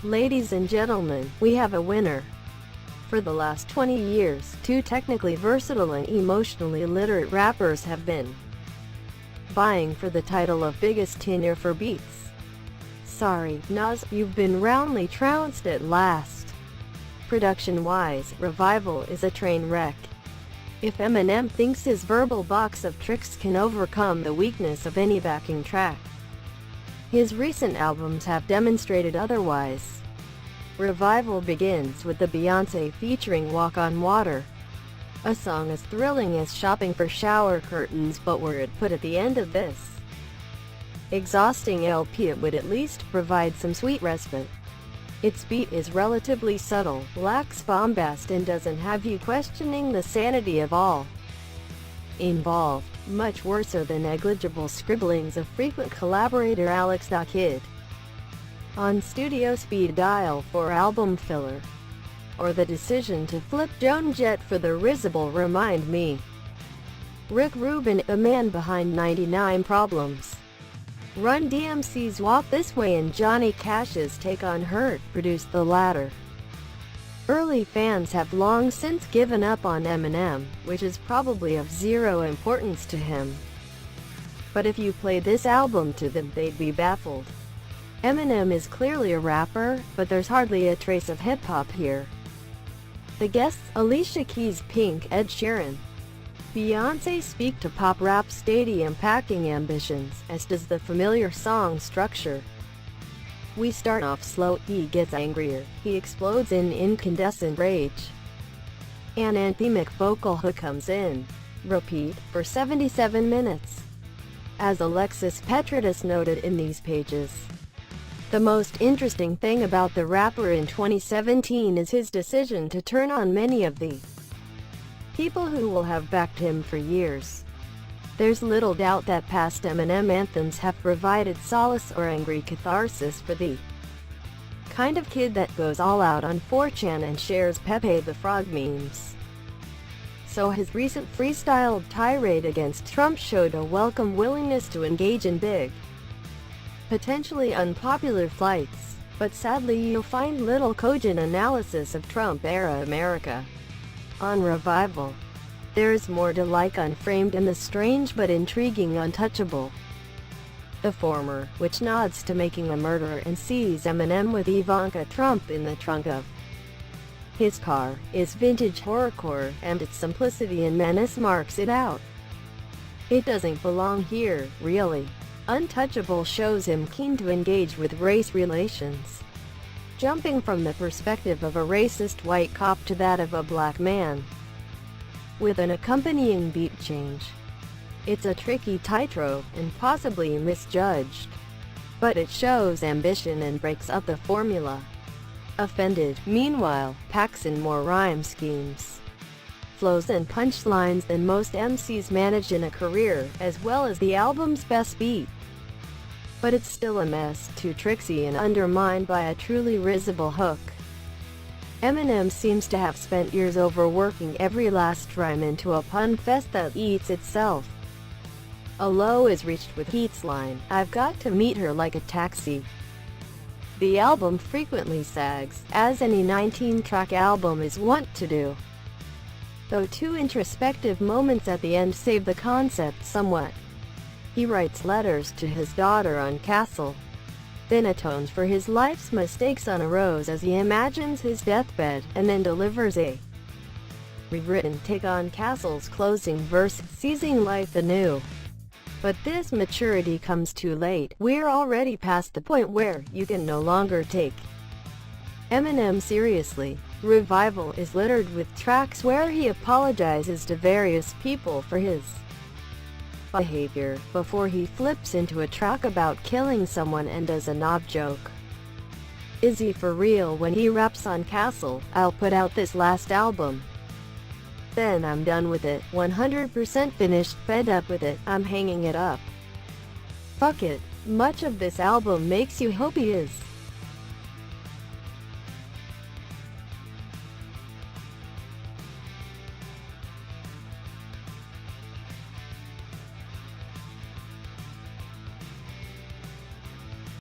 Ladies and gentlemen, we have a winner. For the last 20 years, two technically versatile and emotionally literate rappers have been vying for the title of biggest tenure for beats. Sorry, Nas, you've been roundly trounced at last. Production-wise, Revival is a train wreck. If Eminem thinks his verbal box of tricks can overcome the weakness of any backing track, his recent albums have demonstrated otherwise. Revival begins with the Beyoncé featuring Walk on Water, a song as thrilling as shopping for shower curtains, but were it put at the end of this exhausting LP, it would at least provide some sweet respite. Its beat is relatively subtle, lacks bombast, and doesn't have you questioning the sanity of all involved, much worse are the negligible scribblings of frequent collaborator Alex da Kid on studio speed dial for album filler, or the decision to flip Joan Jett for the risible Remind Me. Rick Rubin, the man behind 99 Problems, Run DMC's Walk This Way, and Johnny Cash's Take on Hurt produced the latter. Early fans have long since given up on Eminem, which is probably of zero importance to him. But if you play this album to them, they'd be baffled. Eminem is clearly a rapper, but there's hardly a trace of hip-hop here. The guests: Alicia Keys, Pink, Ed Sheeran, Beyoncé speak to pop rap stadium-packing ambitions, as does the familiar song structure. We start off slow, he gets angrier, he explodes in incandescent rage. An anthemic vocal hook comes in. Repeat, for 77 minutes. As Alexis Petridis noted in these pages, the most interesting thing about the rapper in 2017 is his decision to turn on many of the people who will have backed him for years. There's little doubt that past Eminem anthems have provided solace or angry catharsis for the kind of kid that goes all out on 4chan and shares Pepe the Frog memes. So his recent freestyled tirade against Trump showed a welcome willingness to engage in big, potentially unpopular flights, but sadly you'll find little cogent analysis of Trump-era America on Revival. There's more to like Unframed and the strange but intriguing Untouchable. The former, which nods to making a murderer and sees Eminem with Ivanka Trump in the trunk of his car, is vintage horrorcore, and its simplicity and menace marks it out. It doesn't belong here, really. Untouchable shows him keen to engage with race relations, jumping from the perspective of a racist white cop to that of a black man, with an accompanying beat change. It's a tricky tightrope, and possibly misjudged, but it shows ambition and breaks up the formula. Offended, meanwhile, packs in more rhyme schemes, flows and punchlines than most MCs manage in a career, as well as the album's best beat. But it's still a mess, too tricksy and undermined by a truly risible hook. Eminem seems to have spent years overworking every last rhyme into a pun fest that eats itself. A low is reached with Heat's line, "I've got to meet her like a taxi." The album frequently sags, as any 19-track album is wont to do, though two introspective moments at the end save the concept somewhat. He writes letters to his daughter on Castle, then atones for his life's mistakes on a rose as he imagines his deathbed, and then delivers a rewritten take on Castle's closing verse, seizing life anew. But this maturity comes too late. We're already past the point where you can no longer take Eminem seriously. Revival is littered with tracks where he apologizes to various people for his behavior, before he flips into a track about killing someone and does a knob joke. Is he for real when he raps on Castle, "I'll put out this last album, then I'm done with it, 100% finished, fed up with it, I'm hanging it up. Fuck it." Much of this album makes you hope he is.